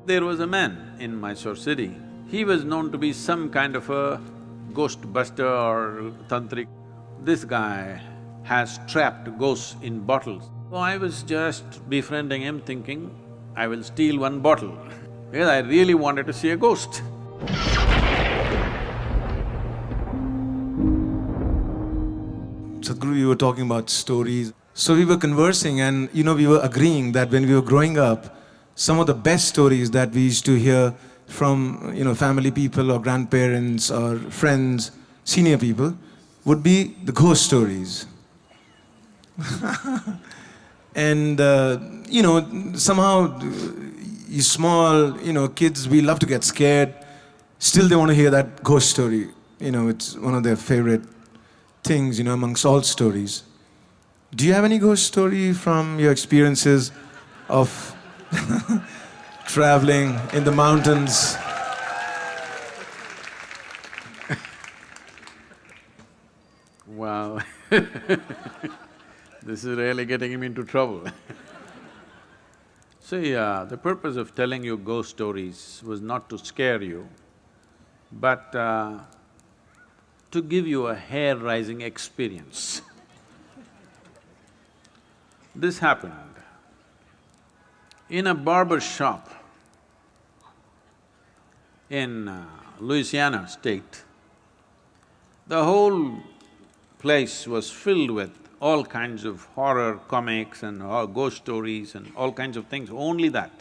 There was a man in Mysore city. He was known to be some kind of a ghost buster or tantric. This guy has trapped ghosts in bottles. So I was just befriending him thinking, I will steal one bottle because I really wanted to see a ghost. Sadhguru, you were talking about stories. So we were conversing and, we were agreeing that when we were growing up, some of the best stories that we used to hear from, family people or grandparents or friends, senior people, would be the ghost stories. And, somehow, you small, kids, we love to get scared. Still they want to hear that ghost story. It's one of their favorite things, amongst all stories. Do you have any ghost story from your experiences of traveling in the mountains? Wow this is really getting him into trouble See, the purpose of telling you ghost stories was not to scare you, but to give you a hair-raising experience. This happened in a barber shop in Louisiana state. The whole place was filled with all kinds of horror comics and ghost stories and all kinds of things, only that.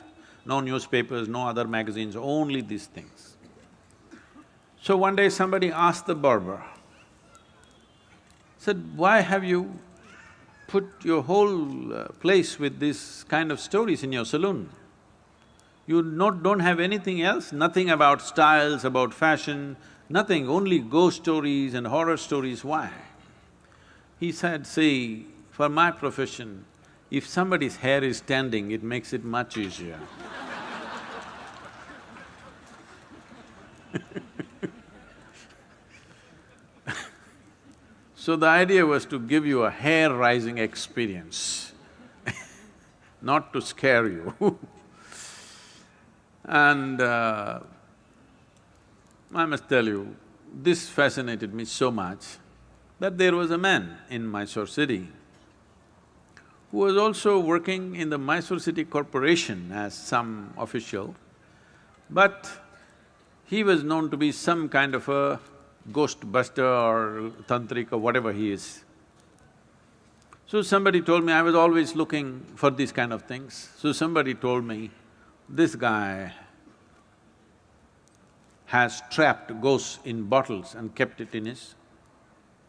No newspapers, no other magazines, only these things. So one day somebody asked the barber, said, why have you put your whole place with this kind of stories in your saloon? You don't have anything else, nothing about styles, about fashion, nothing, only ghost stories and horror stories, why? He said, see, for my profession, if somebody's hair is standing, it makes it much easier. So the idea was to give you a hair-raising experience not to scare you And I must tell you, this fascinated me so much that there was a man in Mysore city who was also working in the Mysore City Corporation as some official, but he was known to be some kind of a ghost buster or tantric or whatever he is. So somebody told me, I was always looking for these kind of things, so somebody told me, this guy has trapped ghosts in bottles and kept it in his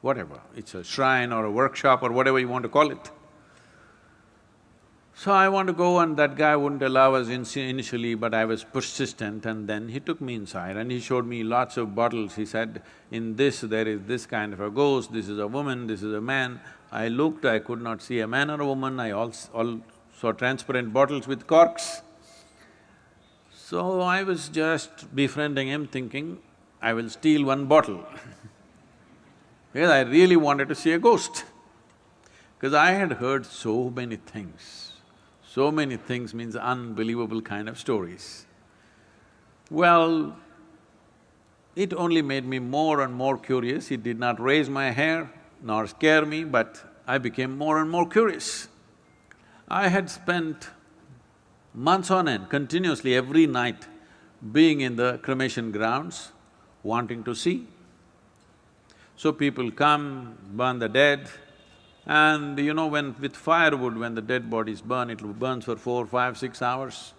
whatever, it's a shrine or a workshop or whatever you want to call it. So I want to go and that guy wouldn't allow us initially, but I was persistent and then he took me inside and he showed me lots of bottles. He said, in this there is this kind of a ghost, this is a woman, this is a man. I looked, I could not see a man or a woman, I all saw transparent bottles with corks. So I was just befriending him thinking, I will steal one bottle because I really wanted to see a ghost. Because I had heard so many things means unbelievable kind of stories. Well, it only made me more and more curious. It did not raise my hair nor scare me, but I became more and more curious. I had spent months on end, continuously every night, being in the cremation grounds, wanting to see. So people come, burn the dead, and when with firewood, when the dead bodies burn, it burns for 4, 5, 6 hours.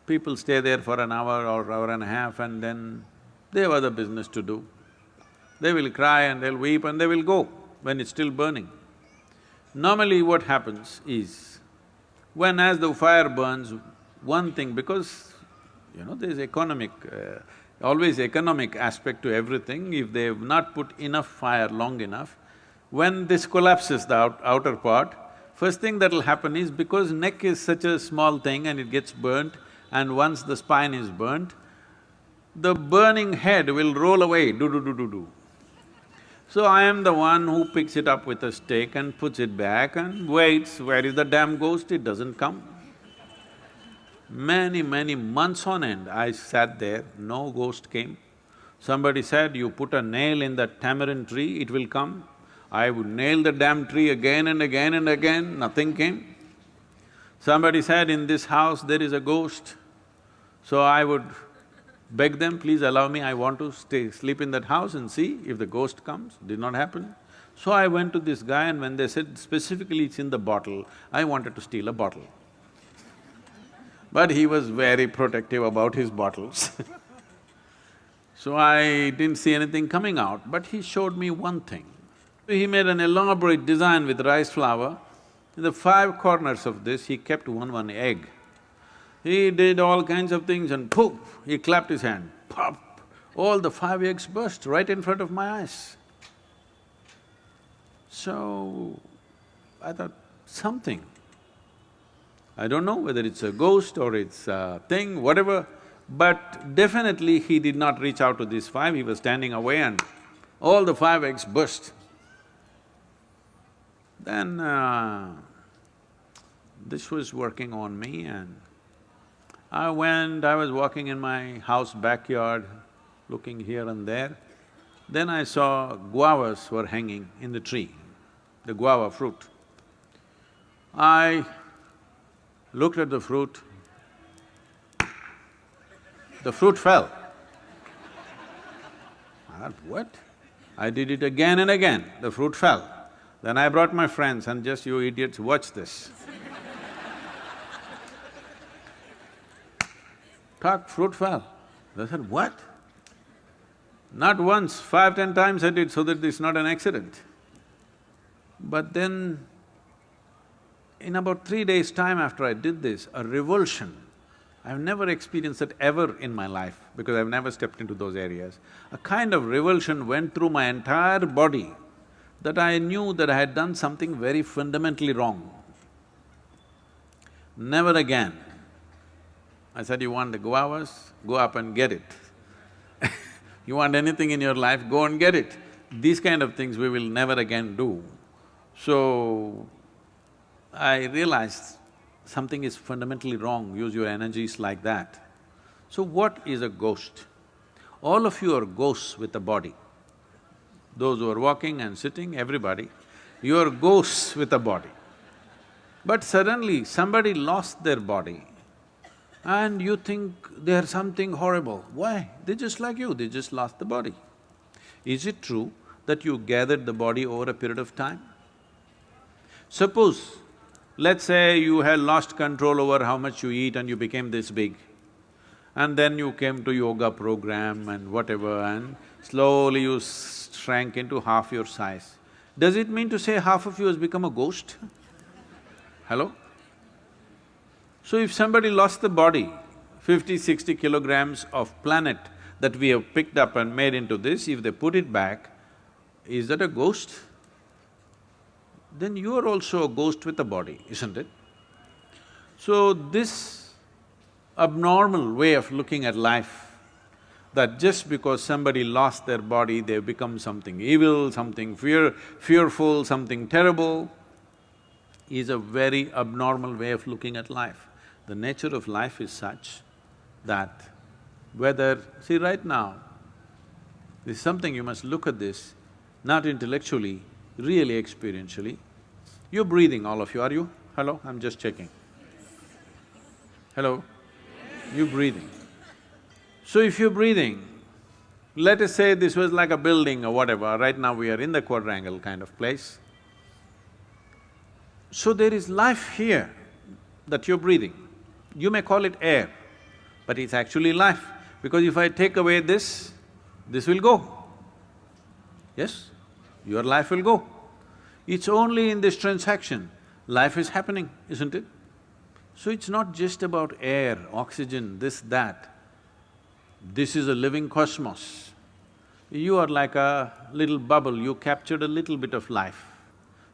People stay there for an hour or hour and a half and then they have other business to do. They will cry and they'll weep and they will go when it's still burning. Normally what happens is, when as the fire burns, one thing, because there's always economic aspect to everything. If they've not put enough fire long enough, when this collapses, the outer part, first thing that'll happen is, because neck is such a small thing and it gets burnt, and once the spine is burnt, the burning head will roll away, do. So I am the one who picks it up with a stake and puts it back and waits, where is the damn ghost? It doesn't come. Many months on end, I sat there, no ghost came. Somebody said, you put a nail in that tamarind tree, it will come. I would nail the damn tree again and again and again, nothing came. Somebody said, in this house there is a ghost. So I would beg them, please allow me, I want to sleep in that house and see if the ghost comes. Did not happen. So I went to this guy, and when they said specifically it's in the bottle, I wanted to steal a bottle. But he was very protective about his bottles So I didn't see anything coming out, but he showed me one thing. He made an elaborate design with rice flour. In the five corners of this, he kept one egg. He did all kinds of things and poof, he clapped his hand, pop! All the five eggs burst right in front of my eyes. So, I thought, something. I don't know whether it's a ghost or it's a thing, whatever, but definitely he did not reach out to these five, he was standing away and all the five eggs burst. Then this was working on me, and I was walking in my house backyard, looking here and there. Then I saw guavas were hanging in the tree, the guava fruit. I looked at the fruit fell. I thought, what? I did it again and again, the fruit fell. Then I brought my friends and just, you idiots, watch this. Fruit fell. They said, what? Not once, 5, 10 times I did so that it's not an accident. But then, in about 3 days' time after I did this, a revulsion, I've never experienced it ever in my life because I've never stepped into those areas. A kind of revulsion went through my entire body that I knew that I had done something very fundamentally wrong. Never again. I said, you want the guavas? Go up and get it. You want anything in your life, go and get it. These kind of things we will never again do. So, I realized something is fundamentally wrong, use your energies like that. So what is a ghost? All of you are ghosts with a body. Those who are walking and sitting, everybody, you are ghosts with a body. But suddenly somebody lost their body and you think they are something horrible. Why? They're just like you, they just lost the body. Is it true that you gathered the body over a period of time? Suppose, let's say you had lost control over how much you eat and you became this big, and then you came to yoga program and whatever, and slowly you shrank into half your size. Does it mean to say half of you has become a ghost? Hello? So if somebody lost the body, 50, 60 kilograms of planet that we have picked up and made into this, if they put it back, is that a ghost? Then you are also a ghost with a body, isn't it? So this abnormal way of looking at life, that just because somebody lost their body, they've become something evil, something fearful, something terrible, is a very abnormal way of looking at life. The nature of life is such that whether… See, right now, this is something you must look at this, not intellectually, really experientially. You're breathing, all of you, are you? Hello? I'm just checking. Hello? You're breathing. So if you're breathing, let us say this was like a building or whatever, right now we are in the quadrangle kind of place. So there is life here that you're breathing. You may call it air, but it's actually life, because if I take away this will go. Yes? Your life will go. It's only in this transaction, life is happening, isn't it? So it's not just about air, oxygen, this, that. This is a living cosmos. You are like a little bubble, you captured a little bit of life.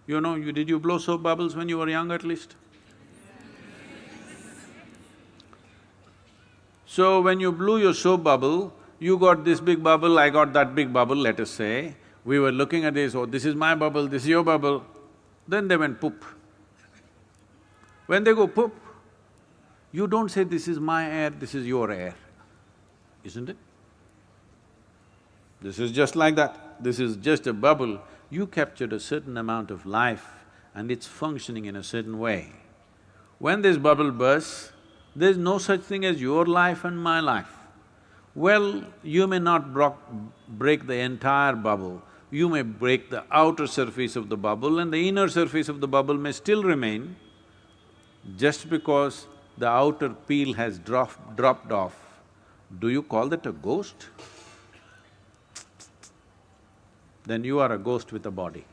You know, did you blow soap bubbles when you were young at least? So when you blew your soap bubble, you got this big bubble, I got that big bubble, let us say. We were looking at this, oh, this is my bubble, this is your bubble. Then they went poop. When they go poop, You don't say, this is my air, this is your air, isn't it? This is just like that. This is just a bubble. You captured a certain amount of life and it's functioning in a certain way. When this bubble bursts, there's no such thing as your life and my life. Well, you may not break the entire bubble, you may break the outer surface of the bubble and the inner surface of the bubble may still remain. Just because the outer peel has dropped off, do you call that a ghost? Then you are a ghost with a body.